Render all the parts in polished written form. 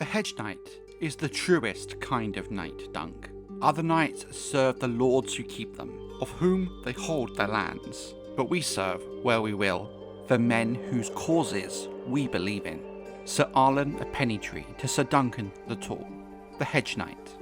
The Hedge Knight is the truest kind of knight, Dunk. Other knights serve the lords who keep them, of whom they hold their lands. But we serve, where we will, the men whose causes we believe in. Sir Arlan of Pennytree to Ser Duncan the Tall, the Hedge Knight.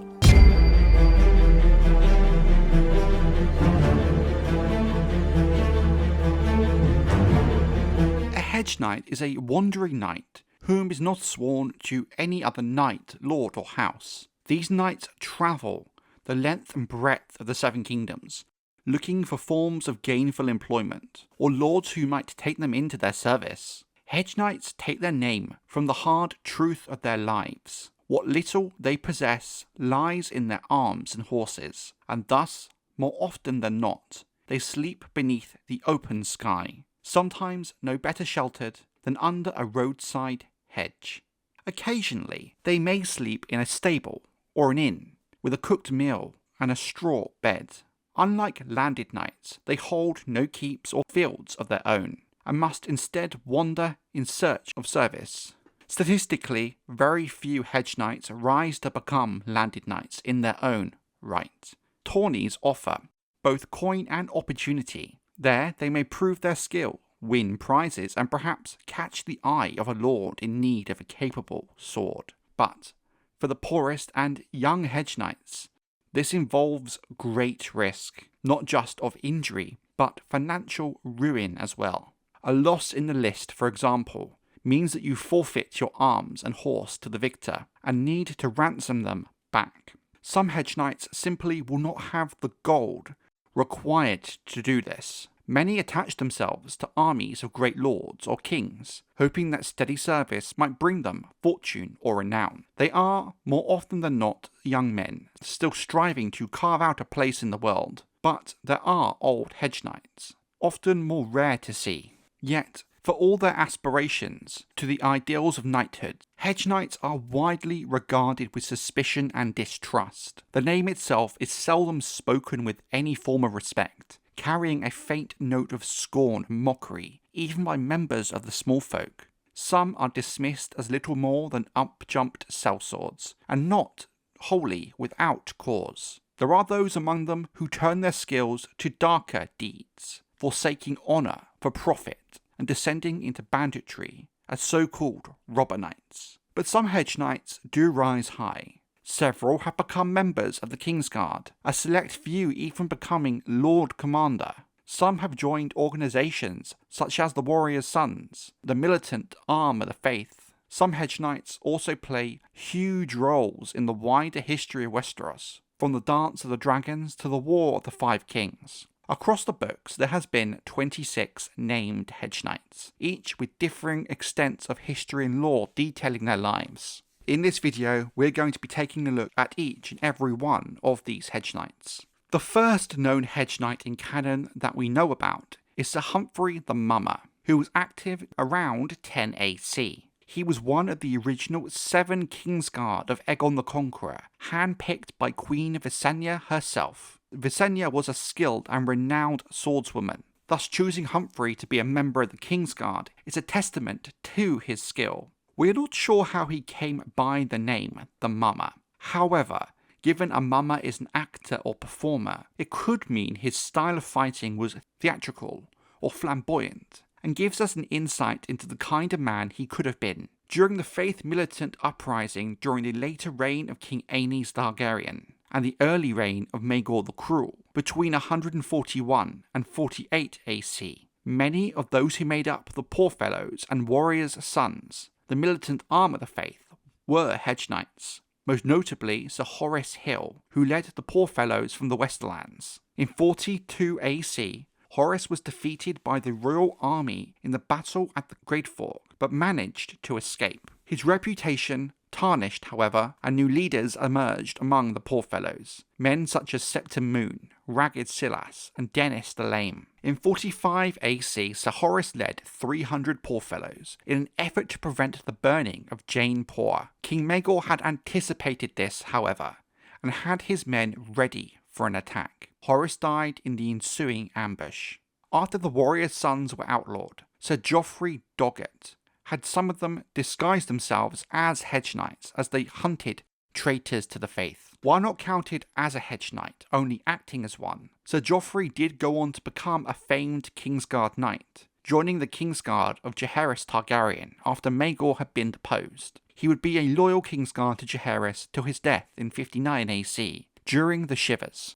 A Hedge Knight is a wandering knight whom is not sworn to any other knight, lord or house. These knights travel the length and breadth of the Seven Kingdoms, looking for forms of gainful employment, or lords who might take them into their service. Hedge Knights take their name from the hard truth of their lives. What little they possess lies in their arms and horses, and thus, more often than not, they sleep beneath the open sky, sometimes no better sheltered than under a roadside hedge. Occasionally, they may sleep in a stable or an inn, with a cooked meal and a straw bed. Unlike landed knights, they hold no keeps or fields of their own, and must instead wander in search of service. Statistically, very few hedge knights rise to become landed knights in their own right. Tourneys offer both coin and opportunity. There they may prove their skill, win prizes, and perhaps catch the eye of a lord in need of a capable sword. But for the poorest and young hedge knights, this involves great risk, not just of injury, but financial ruin as well. A loss in the list, for example, means that you forfeit your arms and horse to the victor and need to ransom them back. Some hedge knights simply will not have the gold required to do this. Many attach themselves to armies of great lords or kings, hoping that steady service might bring them fortune or renown. They are, more often than not, young men, still striving to carve out a place in the world. But there are old hedge knights, often more rare to see. Yet, for all their aspirations to the ideals of knighthood, hedge knights are widely regarded with suspicion and distrust. The name itself is seldom spoken with any form of respect, carrying a faint note of scorn and mockery, even by members of the small folk. Some are dismissed as little more than up-jumped sellswords, and not wholly without cause. There are those among them who turn their skills to darker deeds, forsaking honour for profit, and descending into banditry as so-called robber knights. But some hedge knights do rise high. Several have become members of the Kingsguard, a select few even becoming Lord Commander. Some have joined organisations such as the Warrior's Sons, the militant arm of the faith. Some hedge knights also play huge roles in the wider history of Westeros, from the Dance of the Dragons to the War of the Five Kings. Across the books, there has been 26 named hedge knights, each with differing extents of history and lore detailing their lives. In this video, we're going to be taking a look at each and every one of these hedge knights. The first known hedge knight in canon that we know about is Sir Humphrey the Mummer, who was active around 10 AC. He was one of the original 7 Kingsguard of Aegon the Conqueror, handpicked by Queen Visenya herself. Visenya was a skilled and renowned swordswoman. Thus, choosing Humphrey to be a member of the Kingsguard is a testament to his skill. We're not sure how he came by the name the Mummer. However, given a mummer is an actor or performer, it could mean his style of fighting was theatrical or flamboyant, and gives us an insight into the kind of man he could have been. During the Faith militant uprising during the later reign of King Aenys Targaryen, and the early reign of Maegor the Cruel, between 141 and 48 AC, many of those who made up the Poorfellows and Warriors' Sons, the militant arm of the faith, were hedge knights, most notably Sir Horace Hill, who led the Poorfellows from the Westerlands. In 42 AC, Horace was defeated by the royal army in the battle at the Great Fork, but managed to escape. His reputation tarnished, however, and new leaders emerged among the Poorfellows, men such as Septim Moon, Ragged Silas, and Dennis the Lame. In 45 AC, Sir Horace led 300 Poorfellows in an effort to prevent the burning of Jane Poor. King Maegor had anticipated this, however, and had his men ready for an attack. Horace died in the ensuing ambush. After the warriors' sons were outlawed, Sir Joffrey Doggett had some of them disguised themselves as hedge knights as they hunted traitors to the faith. While not counted as a hedge knight, only acting as one, Sir Joffrey did go on to become a famed Kingsguard knight, joining the Kingsguard of Jaehaerys Targaryen after Maegor had been deposed. He would be a loyal Kingsguard to Jaehaerys till his death in 59 AC, during the Shivers.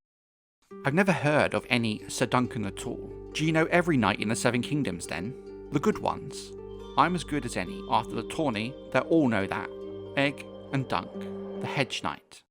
I've never heard of any Ser Duncan the Tall. Do you know every knight in the Seven Kingdoms then? The good ones? I'm as good as any. After the tourney, they all know that. Egg and Dunk, the Hedge Knight.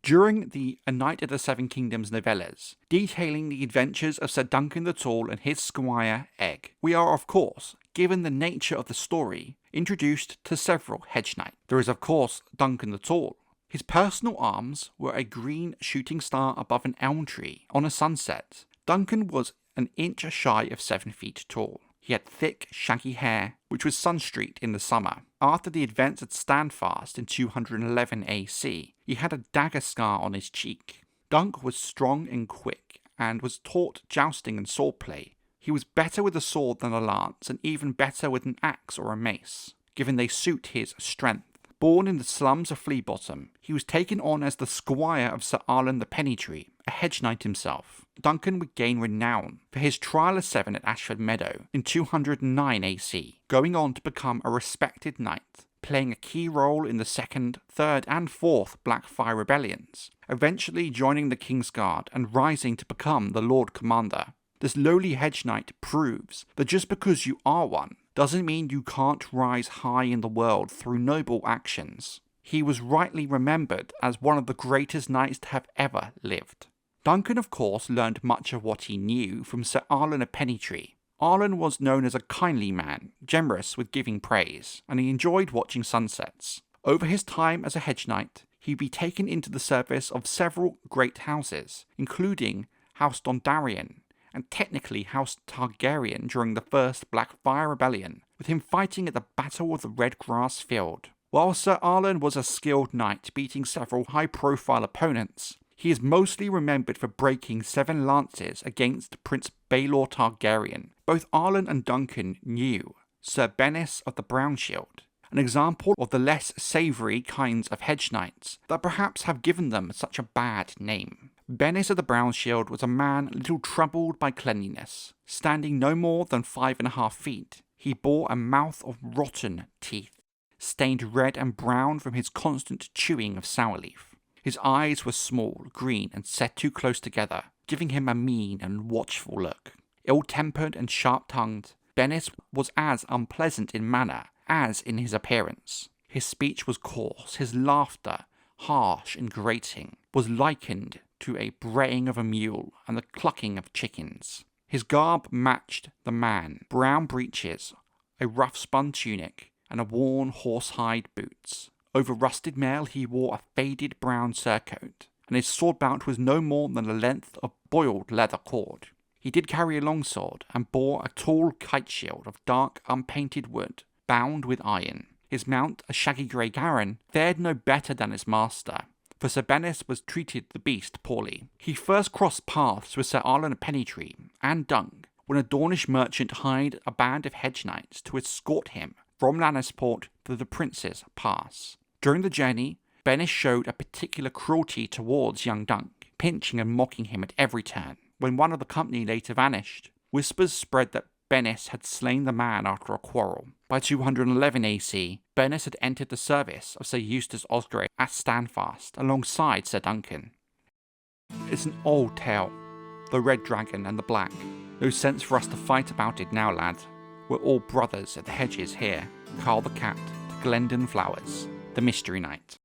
During the A Knight of the Seven Kingdoms novellas, detailing the adventures of Ser Duncan the Tall and his squire Egg, we are of course, given the nature of the story, introduced to several hedge knights. There is of course Duncan the Tall. His personal arms were a green shooting star above an elm tree on a sunset. Duncan was an inch shy of 7 feet tall. He had thick, shaggy hair, which was sun-streaked in the summer. After the events at Standfast in 211 AC, he had a dagger scar on his cheek. Dunk was strong and quick, and was taught jousting and swordplay. He was better with a sword than a lance, and even better with an axe or a mace, given they suit his strength. Born in the slums of Flea Bottom, he was taken on as the squire of Sir Arlan the Pennytree, a hedge knight himself. Duncan would gain renown for his trial of 7 at Ashford Meadow in 209 AC, going on to become a respected knight, playing a key role in the 2nd, 3rd and 4th Blackfyre Rebellions, eventually joining the Kingsguard and rising to become the Lord Commander. This lowly hedge knight proves that just because you are one, doesn't mean you can't rise high in the world through noble actions. He was rightly remembered as one of the greatest knights to have ever lived. Duncan of course learned much of what he knew from Sir Arlan of Pennytree. Arlan was known as a kindly man, generous with giving praise, and he enjoyed watching sunsets. Over his time as a hedge knight, he'd be taken into the service of several great houses, including House Dondarrion, and technically House Targaryen during the first Blackfyre Rebellion, with him fighting at the Battle of the Red Grass Field. While Sir Arlan was a skilled knight beating several high-profile opponents, he is mostly remembered for breaking 7 lances against Prince Baelor Targaryen. Both Arlan and Duncan knew Sir Bennis of the Brown Shield, an example of the less savoury kinds of hedge knights that perhaps have given them such a bad name. Bennis of the Brown Shield was a man little troubled by cleanliness. Standing no more than 5.5 feet, he bore a mouth of rotten teeth, stained red and brown from his constant chewing of sour leaf. His eyes were small, green, and set too close together, giving him a mean and watchful look. Ill-tempered and sharp-tongued, Bennis was as unpleasant in manner as in his appearance. His speech was coarse, his laughter, harsh and grating, was likened to a braying of a mule and the clucking of chickens. His garb matched the man: brown breeches, a rough-spun tunic, and a worn horse-hide boots. Over rusted mail he wore a faded brown surcoat, and his sword belt was no more than the length of boiled leather cord. He did carry a longsword, and bore a tall kite shield of dark unpainted wood, bound with iron. His mount, a shaggy grey Garen, fared no better than his master, for Sir Bennis was treated the beast poorly. He first crossed paths with Sir Arlan of Pennytree and Dunk when a Dornish merchant hired a band of hedge knights to escort him from Lannisport to the Prince's Pass. During the journey, Bennis showed a particular cruelty towards young Dunk, pinching and mocking him at every turn. When one of the company later vanished, whispers spread that Bennis had slain the man after a quarrel. By 211 AC, Bennis had entered the service of Sir Eustace Osgrave at Standfast alongside Sir Duncan. It's an old tale, the Red Dragon and the Black. No sense for us to fight about it now, lad. We're all brothers at the Hedges here. Carl the Cat to Glendon Flowers, the Mystery Knight.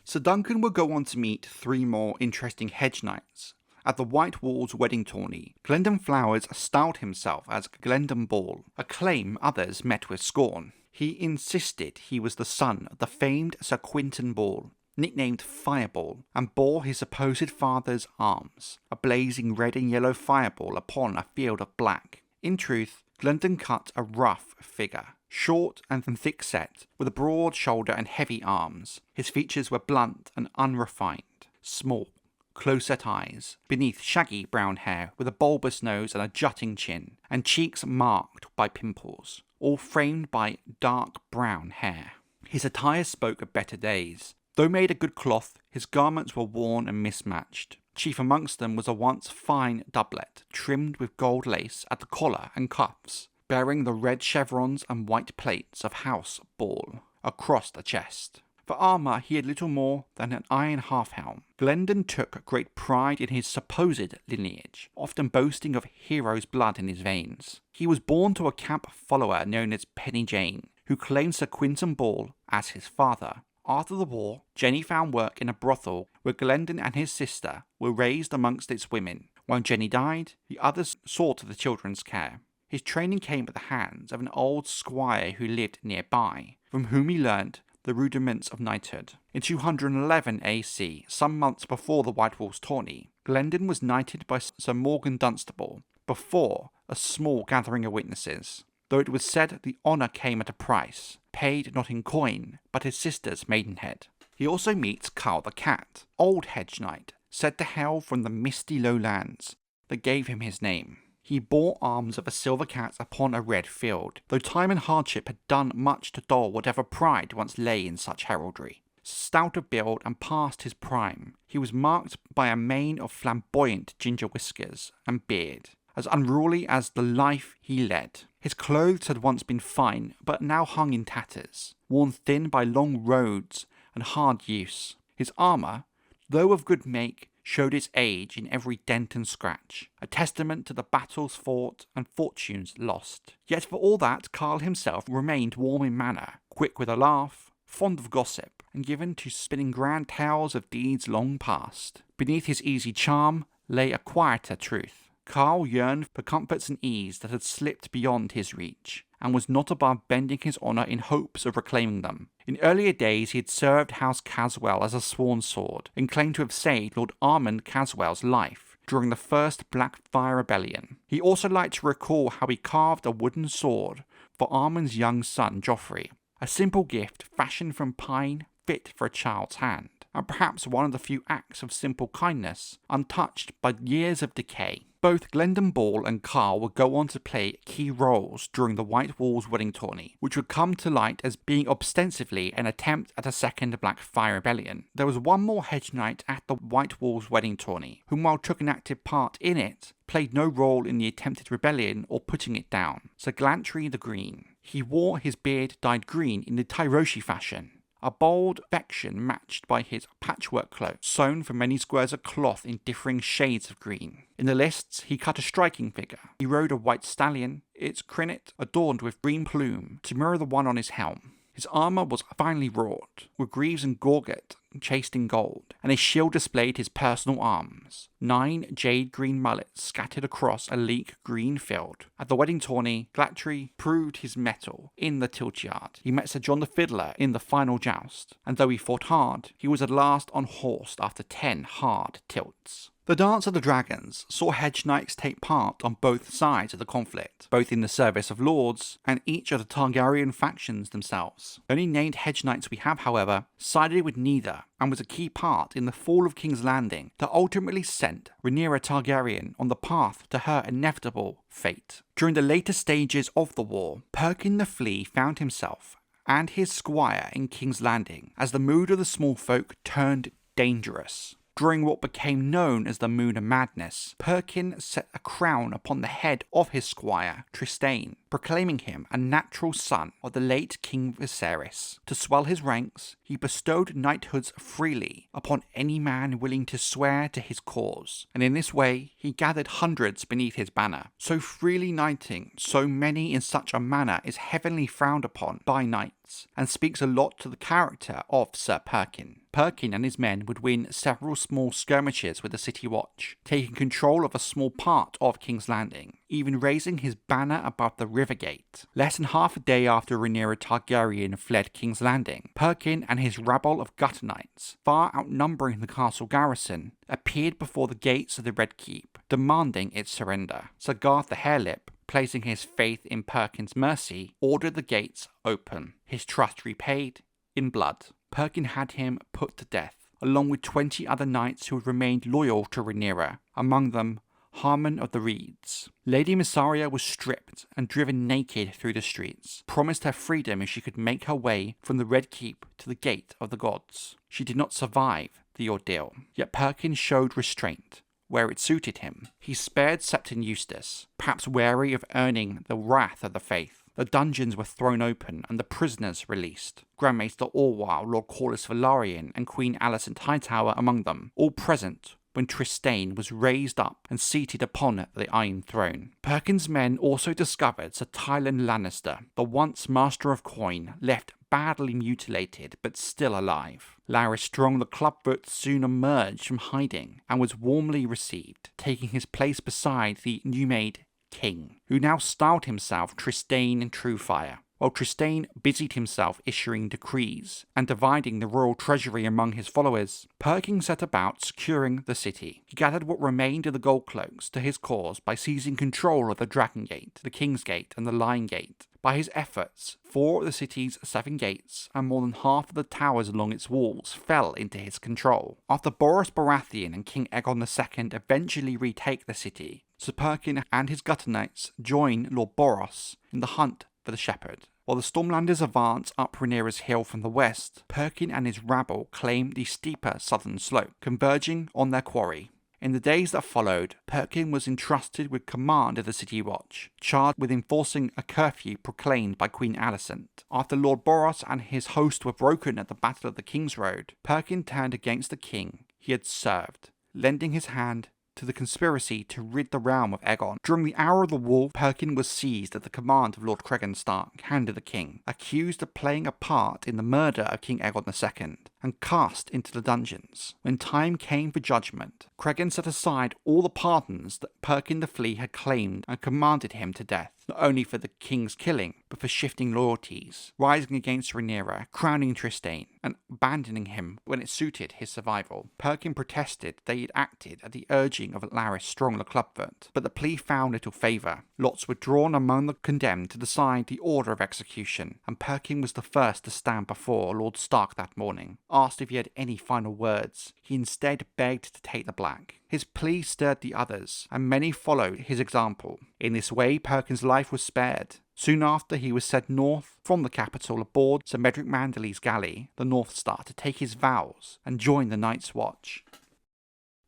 Sir Duncan will go on to meet 3 more interesting hedge knights. At the White Walls wedding tourney, Glendon Flowers styled himself as Glendon Ball, a claim others met with scorn. He insisted he was the son of the famed Sir Quinton Ball, nicknamed Fireball, and bore his supposed father's arms, a blazing red and yellow fireball upon a field of black. In truth, Glendon cut a rough figure, short and thick-set, with a broad shoulder and heavy arms. His features were blunt and unrefined, small, close-set eyes, beneath shaggy brown hair with a bulbous nose and a jutting chin, and cheeks marked by pimples. all framed by dark brown hair. His attire spoke of better days. Though made of good cloth, his garments were worn and mismatched. Chief amongst them was a once fine doublet, trimmed with gold lace at the collar and cuffs, bearing the red chevrons and white plates of House Ball across the chest. For armour he had little more than an iron half-helm. Glendon took great pride in his supposed lineage, often boasting of hero's blood in his veins. He was born to a camp follower known as Penny Jane, who claimed Sir Quinton Ball as his father. After the war, Jenny found work in a brothel where Glendon and his sister were raised amongst its women. When Jenny died, the others saw to the children's care. His training came at the hands of an old squire who lived nearby, from whom he learned the rudiments of knighthood. In 211 AC, some months before the White Walls tourney, Glendon was knighted by Sir Morgan Dunstable before a small gathering of witnesses, though it was said the honour came at a price, paid not in coin, but his sister's maidenhead. He also meets Carl the Cat, old hedge knight, said to hail from the misty lowlands that gave him his name. He bore arms of a silver cat upon a red field, though time and hardship had done much to dull whatever pride once lay in such heraldry. Stout of build and past his prime, he was marked by a mane of flamboyant ginger whiskers and beard, as unruly as the life he led. His clothes had once been fine, but now hung in tatters, worn thin by long roads and hard use. His armour, though of good make, showed its age in every dent and scratch, a testament to the battles fought and fortunes lost. Yet for all that, Carl himself remained warm in manner, quick with a laugh, fond of gossip, and given to spinning grand tales of deeds long past. Beneath his easy charm lay a quieter truth. Carl yearned for comforts and ease that had slipped beyond his reach, and was not above bending his honour in hopes of reclaiming them. In earlier days he had served House Caswell as a sworn sword, and claimed to have saved Lord Armand Caswell's life during the first Blackfyre Rebellion. He also liked to recall how he carved a wooden sword for Armand's young son Joffrey, a simple gift fashioned from pine fit for a child's hand, and perhaps one of the few acts of simple kindness untouched by years of decay. Both Glendon Ball and Carl would go on to play key roles during the White Walls wedding tourney, which would come to light as being ostensibly an attempt at a second Blackfyre Rebellion. There was one more hedge knight at the White Walls wedding tourney, whom while took an active part in it, played no role in the attempted rebellion or putting it down. Sir Glantry the Green. He wore his beard dyed green in the Tyroshi fashion, a bold affection matched by his patchwork cloak, sewn from many squares of cloth in differing shades of green. In the lists, he cut a striking figure. He rode a white stallion, its crinnet adorned with green plume to mirror the one on his helm. His armour was finely wrought, with greaves and gorget chased in gold, and his shield displayed his personal arms, 9 jade green mullets scattered across a leek green field. At the wedding tourney, Glantry proved his mettle in the tilt yard. He met Sir John the Fiddler in the final joust, and though he fought hard, he was at last unhorsed after 10 hard tilts. The Dance of the Dragons saw hedge knights take part on both sides of the conflict, both in the service of lords and each of the Targaryen factions themselves. The only named hedge knights we have, however, sided with neither, and was a key part in the fall of King's Landing that ultimately sent Rhaenyra Targaryen on the path to her inevitable fate. During the later stages of the war, Perkin the Flea found himself and his squire in King's Landing as the mood of the small folk turned dangerous. During what became known as the Moon of Madness, Perkin set a crown upon the head of his squire, Trystane, proclaiming him a natural son of the late King Viserys. To swell his ranks, he bestowed knighthoods freely upon any man willing to swear to his cause, and in this way he gathered hundreds beneath his banner. So freely knighting so many in such a manner is heavily frowned upon by knights, and speaks a lot to the character of Sir Perkin. Perkin and his men would win several small skirmishes with the City Watch, taking control of a small part of King's Landing, even raising his banner above the river gate. Less than half a day after Rhaenyra Targaryen fled King's Landing, Perkin and his rabble of gutter knights, far outnumbering the castle garrison, appeared before the gates of the Red Keep, demanding its surrender. Sir Garth the Harelip, placing his faith in Perkin's mercy, ordered the gates open, his trust repaid in blood. Perkin had him put to death, along with 20 other knights who had remained loyal to Rhaenyra, among them Harmon of the Reeds. Lady Mysaria was stripped and driven naked through the streets, promised her freedom if she could make her way from the Red Keep to the Gate of the Gods. She did not survive the ordeal, yet Perkin showed restraint where it suited him. He spared Septon Eustace, perhaps wary of earning the wrath of the faith. The dungeons were thrown open and the prisoners released. Grand Maester Orwell, Lord Corlys Velaryon, and Queen Alicent Hightower among them, all present when Trystane was raised up and seated upon the Iron Throne. Perkin's men also discovered Sir Tylan Lannister, the once Master of Coin, left badly mutilated but still alive. Larys Strong the Clubfoot soon emerged from hiding and was warmly received, taking his place beside the new-made king, who now styled himself Trystane Truefire. While Trystane busied himself issuing decrees and dividing the royal treasury among his followers, Perkin set about securing the city. He gathered what remained of the Gold Cloaks to his cause by seizing control of the Dragon Gate, the King's Gate, and the Lion Gate. By his efforts, 4 of the city's 7 gates and more than half of the towers along its walls fell into his control. After Boros Baratheon and King Aegon II eventually retake the city, Sir Perkin and his gutter knights join Lord Boros in the hunt for the Shepherd. While the Stormlanders advance up Rhaenyra's hill from the west, Perkin and his rabble claim the steeper southern slope, converging on their quarry. In the days that followed, Perkin was entrusted with command of the City Watch, charged with enforcing a curfew proclaimed by Queen Alicent. After Lord Boros and his host were broken at the Battle of the King's Road, Perkin turned against the king he had served, lending his hand to the conspiracy to rid the realm of Aegon. During the Hour of the Wolf, Perkin was seized at the command of Lord Cregan Stark, Hand of the King, accused of playing a part in the murder of King Aegon II, and cast into the dungeons. When time came for judgment, Cregan set aside all the pardons that Perkin the Flea had claimed and commanded him to death, not only for the king's killing, but for shifting loyalties, rising against Rhaenyra, crowning Trystane, and abandoning him when it suited his survival. Perkin protested that he had acted at the urging of Larys Strong the Clubfoot, but the plea found little favour. Lots were drawn among the condemned to decide the order of execution, and Perkin was the first to stand before Lord Stark that morning. Asked if he had any final words, he instead begged to take the black. His plea stirred the others, and many followed his example. In this way, Perkin's life was spared. Soon after, he was sent north from the capital aboard Sir Medric Manderly's galley, the North Star, to take his vows and join the Night's Watch.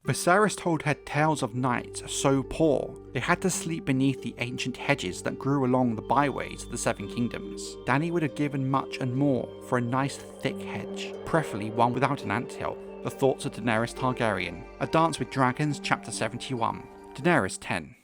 Viserys told her tales of knights so poor they had to sleep beneath the ancient hedges that grew along the byways of the 7 kingdoms. Dany would have given much and more for a nice thick hedge, preferably one without an anthill. The Thoughts of Daenerys Targaryen. A Dance with Dragons, Chapter 71. Daenerys 10.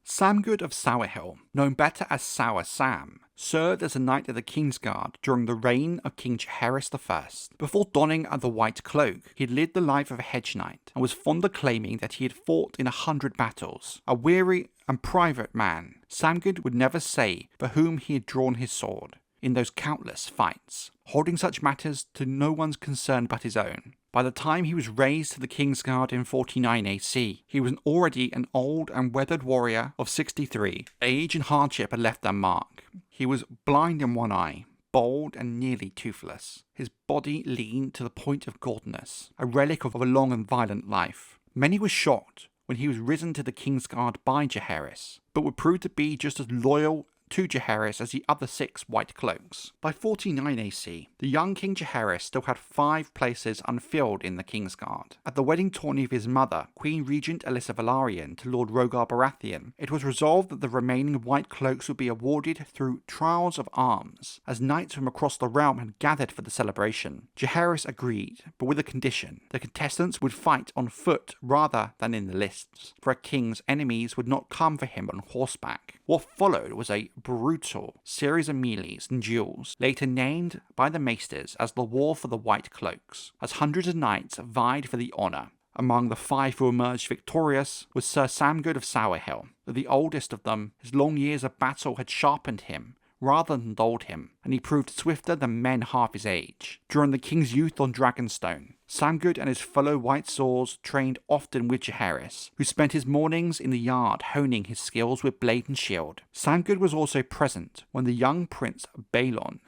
Samgood of Sourhill, known better as Sour Sam, served as a knight of the Kingsguard during the reign of King Jaehaerys I. Before donning the white cloak, he had lived the life of a hedge knight, and was fond of claiming that he had fought in 100 battles. A weary and private man, Samgood would never say for whom he had drawn his sword in those countless fights, holding such matters to no one's concern but his own. By the time he was raised to the Kingsguard in 49 AC, he was already an old and weathered warrior of 63. Age and hardship had left their mark. He was blind in one eye, bald and nearly toothless. His body lean to the point of gauntness, a relic of a long and violent life. Many were shocked when he was risen to the Kingsguard by Jaehaerys, but would prove to be just as loyal to Jaehaerys as the other 6 white cloaks. By 49 AC, the young King Jaehaerys still had 5 places unfilled in the Kingsguard. At the wedding tourney of his mother, Queen Regent Alyssa Velaryon, to Lord Rhaegar Baratheon, it was resolved that the remaining white cloaks would be awarded through trials of arms, as knights from across the realm had gathered for the celebration. Jaehaerys agreed, but with a condition: the contestants would fight on foot rather than in the lists, for a king's enemies would not come for him on horseback. What followed was a brutal series of melees and duels, later named by the maesters as the War for the White Cloaks, as hundreds of knights vied for the honour. Among the 5 who emerged victorious was Sir Samgood of Sourhill. The oldest of them, his long years of battle had sharpened him rather than dulled him, and he proved swifter than men half his age. During the king's youth on Dragonstone, Samgood and his fellow White Swords trained often with Jaehaerys, who spent his mornings in the yard honing his skills with blade and shield. Samgood was also present when the young Prince Baelon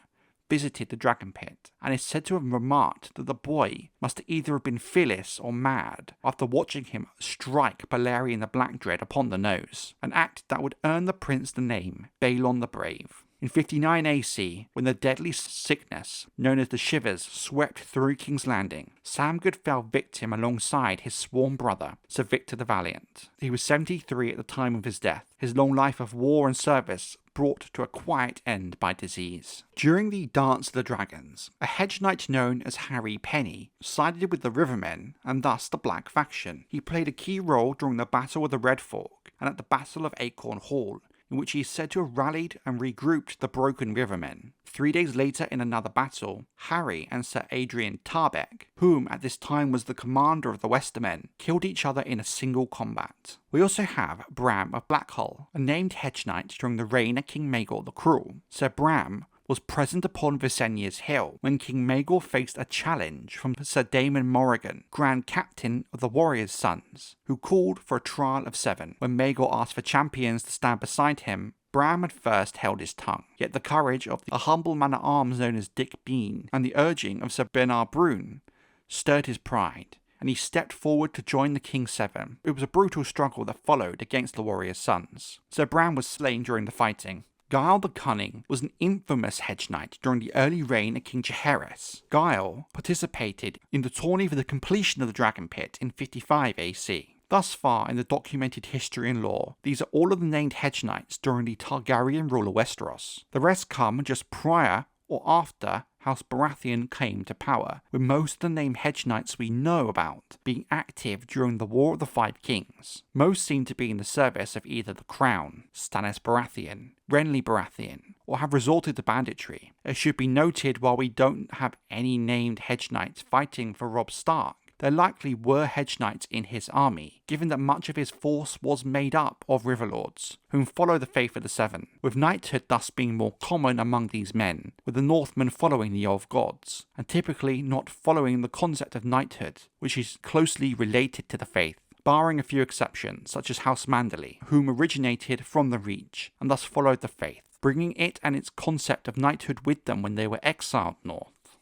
visited the dragon pit and is said to have remarked that the boy must either have been fearless or mad after watching him strike Balerion the Blackdread upon the nose, an act that would earn the prince the name Balon the Brave. In 59 AC, when the deadly sickness known as the Shivers swept through King's Landing, Samgud fell victim alongside his sworn brother, Sir Victor the Valiant. He was 73 at the time of his death, his long life of war and service brought to a quiet end by disease. During the Dance of the Dragons, a hedge knight known as Harry Penny sided with the Rivermen and thus the Black faction. He played a key role during the Battle of the Red Fork and at the Battle of Acorn Hall, in which he is said to have rallied and regrouped the broken Rivermen. 3 days later in another battle, Harry and Sir Adrian Tarbeck, whom at this time was the commander of the Westermen, killed each other in a single combat. We also have Bram of Blackhull, a named hedge knight during the reign of King Maegor the Cruel. Sir Bram was present upon Visenya's Hill when King Maegor faced a challenge from Sir Damon Morrigan, Grand Captain of the Warriors' Sons, who called for a trial of 7. When Maegor asked for champions to stand beside him, Bram had first held his tongue, yet the courage of a humble man-at-arms known as Dick Bean and the urging of Sir Bernard Brune stirred his pride, and he stepped forward to join the King's 7. It was a brutal struggle that followed against the Warriors' Sons. Sir Bram was slain during the fighting. Guile the Cunning was an infamous hedge knight during the early reign of King Jaehaerys. Guile participated in the tourney for the completion of the Dragon Pit in 55 AC. Thus far in the documented history and lore, these are all of the named hedge knights during the Targaryen rule of Westeros. The rest come just prior or after House Baratheon came to power, with most of the named hedge knights we know about being active during the War of the Five Kings. Most seem to be in the service of either the Crown, Stannis Baratheon, Renly Baratheon, or have resorted to banditry. It should be noted while we don't have any named hedge knights fighting for Robb Stark, there likely were hedge knights in his army, given that much of his force was made up of riverlords, whom follow the faith of the Seven, with knighthood thus being more common among these men, with the Northmen following the Old Gods, and typically not following the concept of knighthood, which is closely related to the faith, barring a few exceptions, such as House Manderley, whom originated from the Reach, and thus followed the faith, bringing it and its concept of knighthood with them when they were exiled north.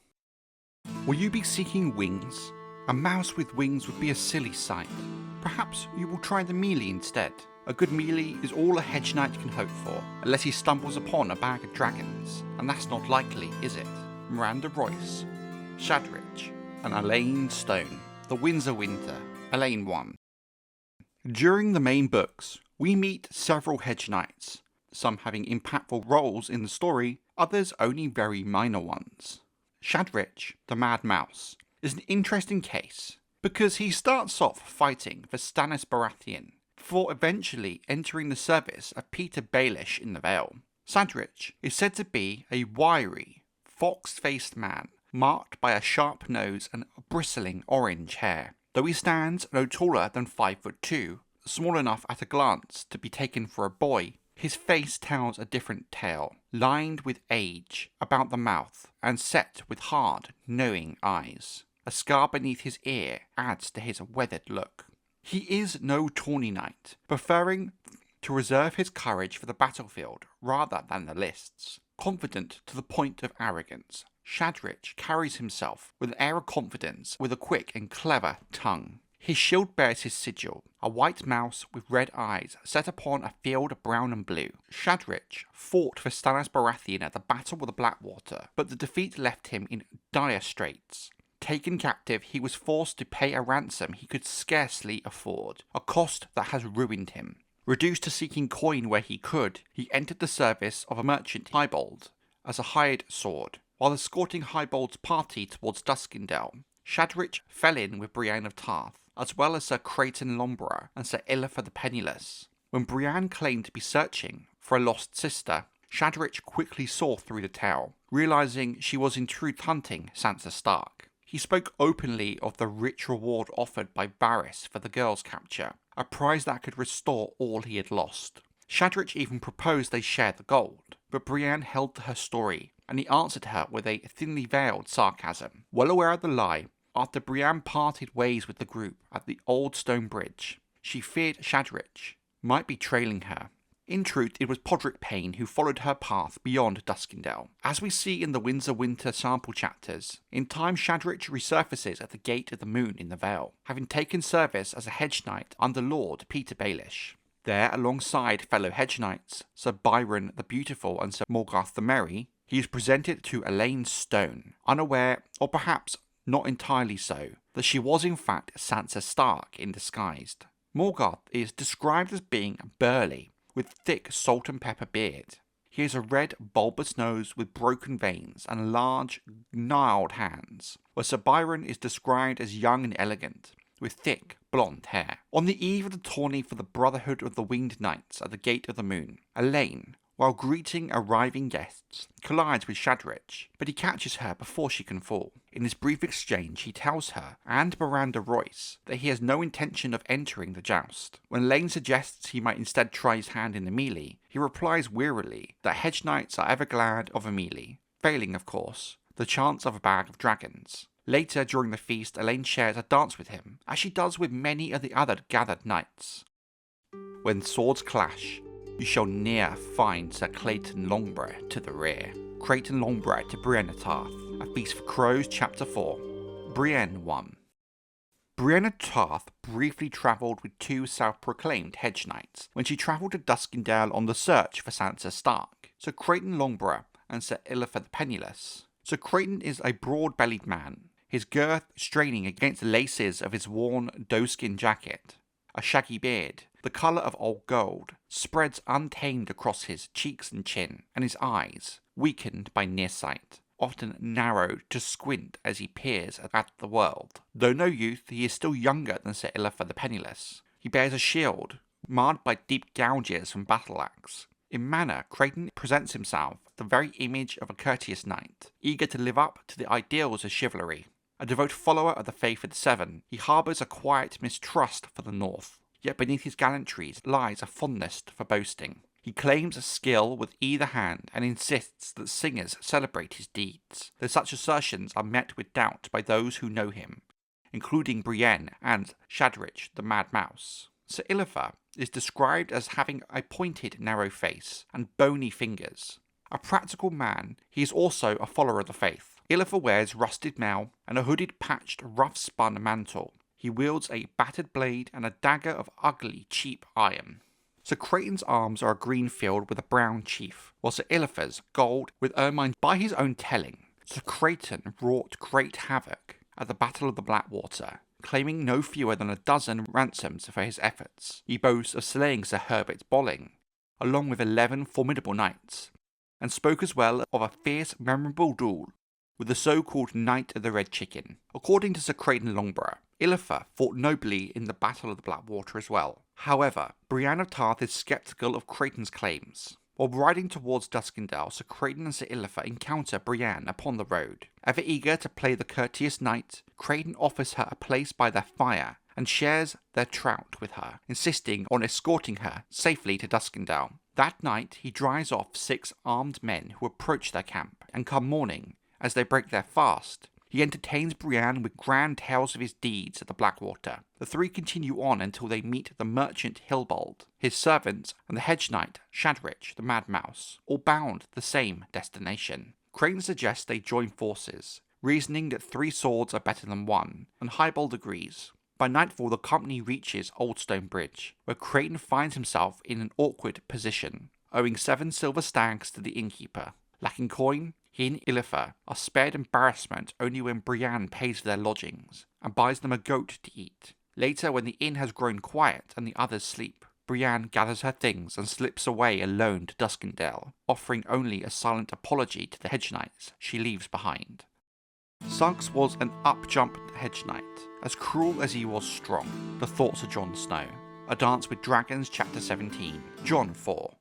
Will you be seeking wings? A mouse with wings would be a silly sight. Perhaps you will try the melee instead. A good melee is all a hedge knight can hope for, unless he stumbles upon a bag of dragons, and that's not likely, is it? Miranda Royce, Shadrich, and Elaine Stone. The Windsor Winter, Elaine 1. During the main books, we meet several hedge knights, some having impactful roles in the story, others only very minor ones. Shadrich the Mad Mouse is an interesting case, because he starts off fighting for Stannis Baratheon, before eventually entering the service of Peter Baelish in the Vale. Shadrich is said to be a wiry, fox-faced man, marked by a sharp nose and bristling orange hair. Though he stands no taller than 5'2", small enough at a glance to be taken for a boy, his face tells a different tale, lined with age about the mouth and set with hard, knowing eyes. A scar beneath his ear adds to his weathered look. He is no tawny knight, preferring to reserve his courage for the battlefield rather than the lists. Confident to the point of arrogance, Shadrich carries himself with an air of confidence with a quick and clever tongue. His shield bears his sigil, a white mouse with red eyes set upon a field of brown and blue. Shadrich fought for Stannis Baratheon at the Battle of the Blackwater, but the defeat left him in dire straits. Taken captive, he was forced to pay a ransom he could scarcely afford, a cost that has ruined him. Reduced to seeking coin where he could, he entered the service of a merchant Highbold as a hired sword. While escorting Highbold's party towards Duskendale, Shadrich fell in with Brienne of Tarth, as well as Sir Creighton Lomborough and Sir Illifer the Penniless. When Brienne claimed to be searching for a lost sister, Shadrich quickly saw through the tale, realising she was in truth hunting Sansa Stark. He spoke openly of the rich reward offered by Varys for the girl's capture, a prize that could restore all he had lost. Shadrich even proposed they share the gold, but Brienne held to her story, and he answered her with a thinly veiled sarcasm. Well aware of the lie, after Brienne parted ways with the group at the Old Stone Bridge, she feared Shadrich might be trailing her. In truth, it was Podrick Payne who followed her path beyond Duskendale. As we see in the Winds of Winter sample chapters, in time Shadrich resurfaces at the Gate of the Moon in the Vale, having taken service as a Hedge Knight under Lord Peter Baelish. There, alongside fellow Hedge Knights, Sir Byron the Beautiful and Sir Morgarth the Merry, he is presented to Elaine Stone, unaware, or perhaps not entirely so, that she was in fact Sansa Stark in disguise. Morgarth is described as being burly, with thick salt and pepper beard. He has a red, bulbous nose with broken veins and large, gnarled hands, where Sir Byron is described as young and elegant, with thick, blonde hair. On the eve of the tourney for the Brotherhood of the Winged Knights at the Gate of the Moon, Elaine, while greeting arriving guests, collides with Shadrich, but he catches her before she can fall. In this brief exchange, he tells her and Miranda Royce that he has no intention of entering the joust. When Elaine suggests he might instead try his hand in the melee, he replies wearily that Hedge Knights are ever glad of a melee, failing, of course, the chance of a bag of dragons. Later during the feast, Elaine shares a dance with him, as she does with many of the other gathered knights. When swords clash, you shall ne'er find Sir Clayton Longborough to the rear. Clayton Longborough to Brienne of Tarth, A Feast for Crows, Chapter 4. Brienne 1. Brienne of Tarth briefly travelled with two self-proclaimed Hedge Knights when she travelled to Duskendale on the search for Sansa Stark, Sir Clayton Longborough and Sir Illifer the Penniless. Sir Clayton is a broad-bellied man, his girth straining against the laces of his worn doeskin jacket. A shaggy beard, the colour of old gold, spreads untamed across his cheeks and chin, and his eyes, weakened by nearsight, often narrowed to squint as he peers at the world. Though no youth, he is still younger than Sir Illifer the Penniless. He bears a shield, marred by deep gouges from battle-axe. In manner, Clayton presents himself the very image of a courteous knight, eager to live up to the ideals of chivalry. A devout follower of the Faith of the Seven, he harbours a quiet mistrust for the North, yet beneath his gallantries lies a fondness for boasting. He claims a skill with either hand and insists that singers celebrate his deeds, though such assertions are met with doubt by those who know him, including Brienne and Shadrich the Mad Mouse. Sir Illifer is described as having a pointed, narrow face and bony fingers. A practical man, he is also a follower of the faith. Illifer wears rusted mail and a hooded, patched, rough-spun mantle. He wields a battered blade and a dagger of ugly, cheap iron. Sir Clayton's arms are a green field with a brown chief, while Sir Illifer's gold with ermine. By his own telling, Sir Clayton wrought great havoc at the Battle of the Blackwater, claiming no fewer than 12 ransoms for his efforts. He boasts of slaying Sir Herbert Bolling, along with 11 formidable knights, and spoke as well of a fierce, memorable duel with the so-called Knight of the Red Chicken. According to Sir Clayton Longborough, Illifer fought nobly in the Battle of the Blackwater as well. However, Brienne of Tarth is sceptical of Clayton's claims. While riding towards Duskendale, Sir Clayton and Sir Illifer encounter Brienne upon the road. Ever eager to play the courteous knight, Clayton offers her a place by their fire and shares their trout with her, insisting on escorting her safely to Duskendale. That night, he drives off 6 armed men who approach their camp, and come morning, as they break their fast, he entertains Brienne with grand tales of his deeds at the Blackwater. The three continue on until they meet the merchant Hilbold, his servants, and the Hedge Knight Shadrich the Mad Mouse, all bound the same destination. Clayton suggests they join forces, reasoning that 3 swords are better than 1, and Hilbold agrees. By nightfall, the company reaches Old Stone Bridge, where Clayton finds himself in an awkward position, owing 7 silver stags to the innkeeper. Lacking coin, he and Illifer are spared embarrassment only when Brienne pays for their lodgings and buys them a goat to eat. Later, when the inn has grown quiet and the others sleep, Brienne gathers her things and slips away alone to Duskendale, offering only a silent apology to the Hedge Knights she leaves behind. Suggs was an up-jumped Hedge Knight, as cruel as he was strong. The Thoughts of Jon Snow. A Dance with Dragons, Chapter 17. Jon 4.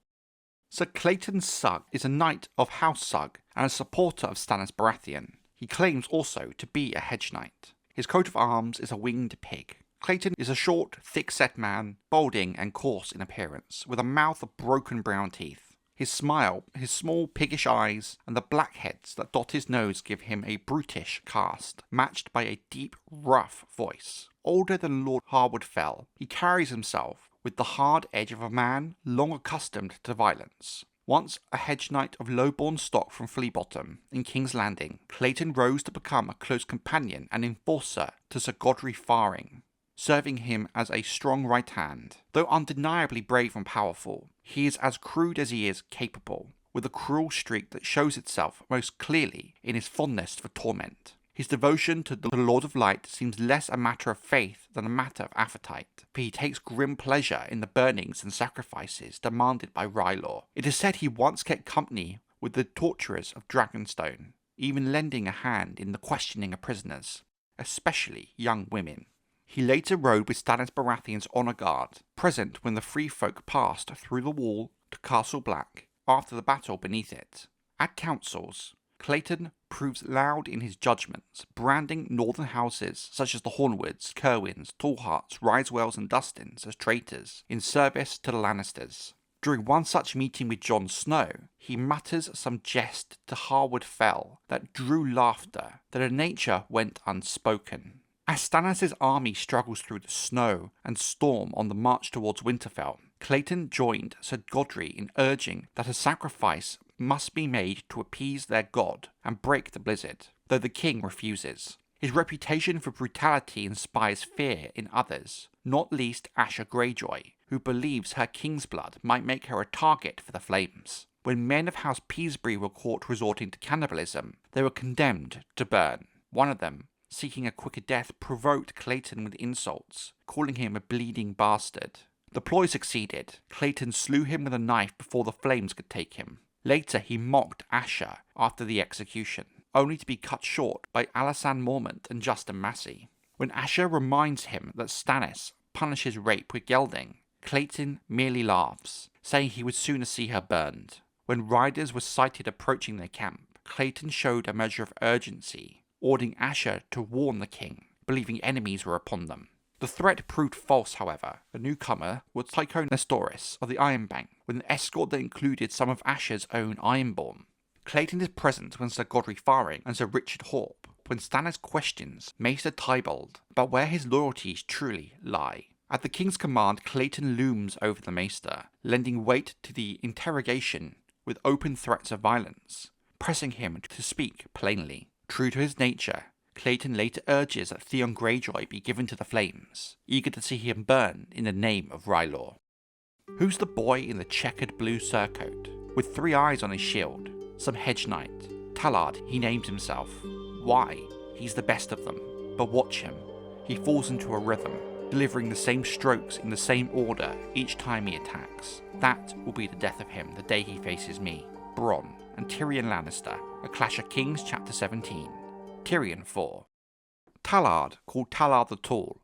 Sir Clayton Suggs is a knight of House Sugg and a supporter of Stannis Baratheon. He claims also to be a Hedge Knight. His coat of arms is a winged pig. Clayton is a short, thick-set man, balding and coarse in appearance, with a mouth of broken brown teeth. His smile, his small piggish eyes, and the blackheads that dot his nose give him a brutish cast, matched by a deep, rough voice. Older than Lord Harwood Fell, he carries himself with the hard edge of a man long accustomed to violence. Once a hedge knight of low-born stock from Fleabottom in King's Landing, Clayton rose to become a close companion and enforcer to Sir Godfrey Faring, serving him as a strong right hand. Though undeniably brave and powerful, he is as crude as he is capable, with a cruel streak that shows itself most clearly in his fondness for torment. His devotion to the Lord of Light seems less a matter of faith than a matter of appetite, for he takes grim pleasure in the burnings and sacrifices demanded by R'hllor. It is said he once kept company with the torturers of Dragonstone, even lending a hand in the questioning of prisoners, especially young women. He later rode with Stannis Baratheon's honour guard, present when the free folk passed through the wall to Castle Black after the battle beneath it. At councils, Clayton proves loud in his judgments, branding northern houses such as the Hornwoods, Kerwins, Tallhearts, Risewells and Dustins as traitors in service to the Lannisters. During one such meeting with Jon Snow, he mutters some jest to Harwood Fell that drew laughter that in nature went unspoken. As Stannis' army struggles through the snow and storm on the march towards Winterfell, Clayton joined Sir Godfrey in urging that a sacrifice must be made to appease their god and break the blizzard, though the king refuses. His reputation for brutality inspires fear in others, not least Asha Greyjoy, who believes her king's blood might make her a target for the flames. When men of House Peasbury were caught resorting to cannibalism, they were condemned to burn. One of them, seeking a quicker death, provoked Clayton with insults, calling him a bleeding bastard. The ploy succeeded. Clayton slew him with a knife before the flames could take him. Later he mocked Asha after the execution, only to be cut short by Alysanne Mormont and Justin Massey. When Asha reminds him that Stannis punishes rape with gelding, Clayton merely laughs, saying he would sooner see her burned. When riders were sighted approaching their camp, Clayton showed a measure of urgency, ordering Asha to warn the king, believing enemies were upon them. The threat proved false, however. The newcomer was Tycho Nestoris of the Ironbank, with an escort that included some of Asha's own Ironborn. Clayton is present when Sir Godfrey Faring and Sir Richard Horpe, when Stannis questions Maester Tybalt about where his loyalties truly lie. At the king's command, Clayton looms over the Maester, lending weight to the interrogation with open threats of violence, pressing him to speak plainly. True to his nature, Clayton later urges that Theon Greyjoy be given to the flames, eager to see him burn in the name of R'hllor. Who's the boy in the checkered blue surcoat, with 3 eyes on his shield? Some hedge knight. Tallard, he names himself. Why? He's the best of them. But watch him. He falls into a rhythm, delivering the same strokes in the same order each time he attacks. That will be the death of him the day he faces me, Bronn, and Tyrion Lannister. A Clash of Kings, Chapter 17. Tyrion 4. Tallard, called Tallard the Tall,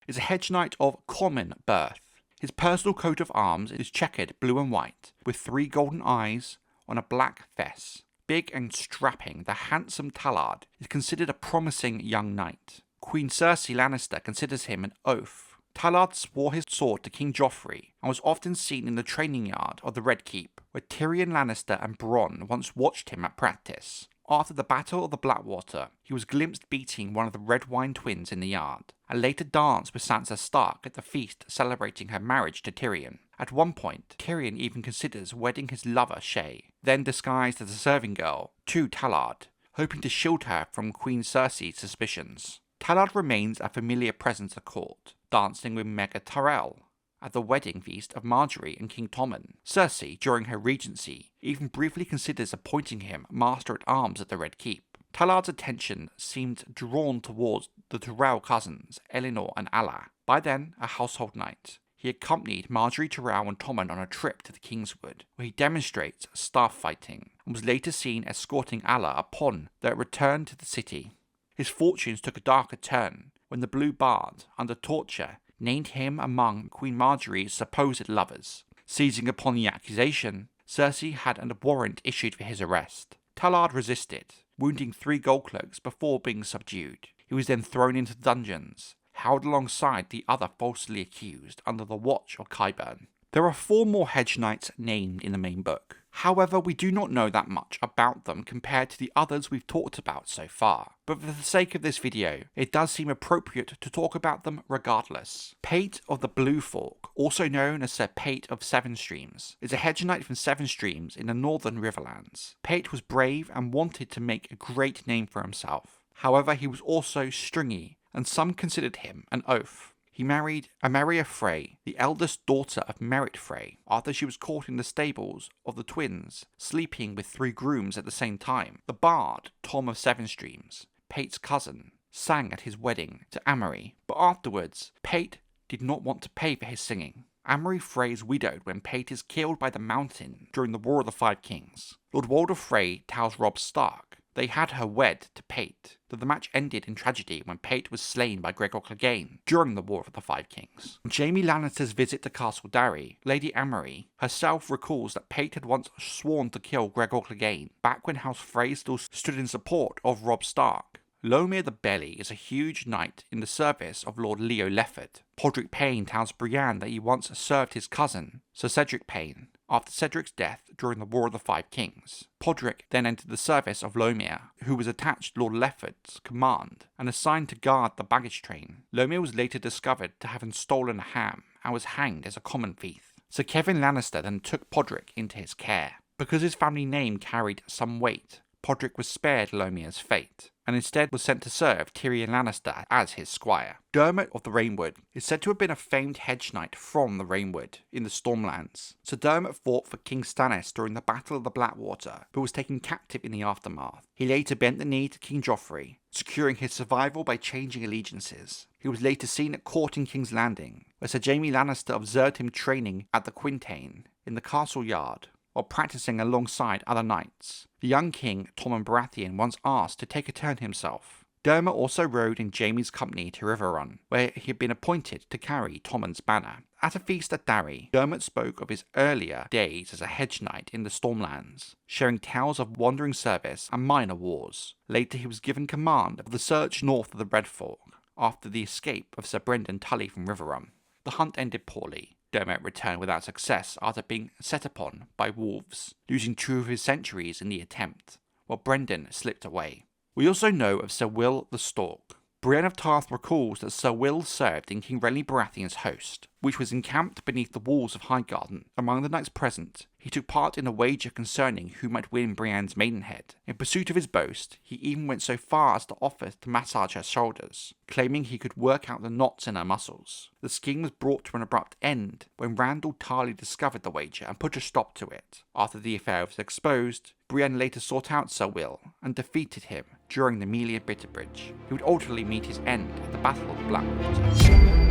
is a hedge knight of common birth. His personal coat of arms is checkered blue and white, with 3 golden eyes on a black fess. Big and strapping, the handsome Tallard is considered a promising young knight. Queen Cersei Lannister considers him an oaf. Tallard swore his sword to King Joffrey and was often seen in the training yard of the Red Keep, where Tyrion Lannister and Bronn once watched him at practice. After the Battle of the Blackwater, he was glimpsed beating one of the Redwyne twins in the yard, and later danced with Sansa Stark at the feast celebrating her marriage to Tyrion. At one point, Tyrion even considers wedding his lover Shae, then disguised as a serving girl, to Tallard, hoping to shield her from Queen Cersei's suspicions. Tallard remains a familiar presence at court, dancing with Megha Tyrell at the wedding feast of Margaery and King Tommen. Cersei, during her regency, even briefly considers appointing him Master-at-Arms at the Red Keep. Tallard's attention seemed drawn towards the Tyrell cousins, Elinor and Alla. By then, a household knight, he accompanied Margaery Tyrell and Tommen on a trip to the Kingswood, where he demonstrates staff fighting, and was later seen escorting Alla upon their return to the city. His fortunes took a darker turn when the Blue Bard, under torture, named him among Queen Margaery's supposed lovers. Seizing upon the accusation, Cersei had a warrant issued for his arrest. Tallard resisted, wounding 3 gold cloaks before being subdued. He was then thrown into dungeons, held alongside the other falsely accused under the watch of Qyburn. There are 4 more hedge knights named in the main book. However, we do not know that much about them compared to the others we've talked about so far, but for the sake of this video, it does seem appropriate to talk about them regardless. Pate of the Blue Fork, also known as Sir Pate of Seven Streams, is a hedge knight from Seven Streams in the northern Riverlands. Pate was brave and wanted to make a great name for himself. However, he was also stringy, and some considered him an oaf. He married Ameria Frey, the eldest daughter of Merritt Frey, after she was caught in the stables of the twins, sleeping with 3 grooms at the same time. The bard, Tom of Seven Streams, Pate's cousin, sang at his wedding to Amory, but afterwards, Pate did not want to pay for his singing. Amory Frey is widowed when Pate is killed by the Mountain during the War of the Five Kings. Lord Walder Frey tells Robb Stark they had her wed to Pate, though the match ended in tragedy when Pate was slain by Gregor Clegane during the War of the Five Kings. On Jaime Lannister's visit to Castle Darry, Lady Amory herself recalls that Pate had once sworn to kill Gregor Clegane, back when House Frey still stood in support of Robb Stark. Lomir the Belly is a huge knight in the service of Lord Leo Lefford. Podrick Payne tells Brienne that he once served his cousin, Sir Cedric Payne, after Cedric's death during the War of the Five Kings. Podrick then entered the service of Lomir, who was attached to Lord Lefford's command and assigned to guard the baggage train. Lomir was later discovered to have stolen a ham and was hanged as a common thief. Sir Kevin Lannister then took Podrick into his care. Because his family name carried some weight, Podrick was spared Lomir's fate, and instead was sent to serve Tyrion Lannister as his squire. Dermot of the Rainwood is said to have been a famed hedge knight from the Rainwood in the Stormlands. Sir Dermot fought for King Stannis during the Battle of the Blackwater, but was taken captive in the aftermath. He later bent the knee to King Joffrey, securing his survival by changing allegiances. He was later seen at court in King's Landing, where Sir Jaime Lannister observed him training at the Quintain in the castle yard, while practicing alongside other knights. The young king, Tommen Baratheon, once asked to take a turn himself. Dermot also rode in Jaime's company to Riverrun, where he had been appointed to carry Tommen's banner. At a feast at Darry, Dermot spoke of his earlier days as a hedge knight in the Stormlands, sharing tales of wandering service and minor wars. Later he was given command of the search north of the Red Fork, after the escape of Sir Brendan Tully from Riverrun. The hunt ended poorly. Dermot returned without success after being set upon by wolves, losing 2 of his sentries in the attempt, while Brendan slipped away. We also know of Sir Will the Stork. Brienne of Tarth recalls that Sir Will served in King Renly Baratheon's host, which was encamped beneath the walls of Highgarden. Among the knights present, he took part in a wager concerning who might win Brienne's maidenhead. In pursuit of his boast, he even went so far as to offer to massage her shoulders, claiming he could work out the knots in her muscles. The scheme was brought to an abrupt end when Randall Tarly discovered the wager and put a stop to it. After the affair was exposed, Brienne later sought out Sir Will and defeated him during the Melia Bitterbridge. He would ultimately meet his end at the Battle of the Blackwater.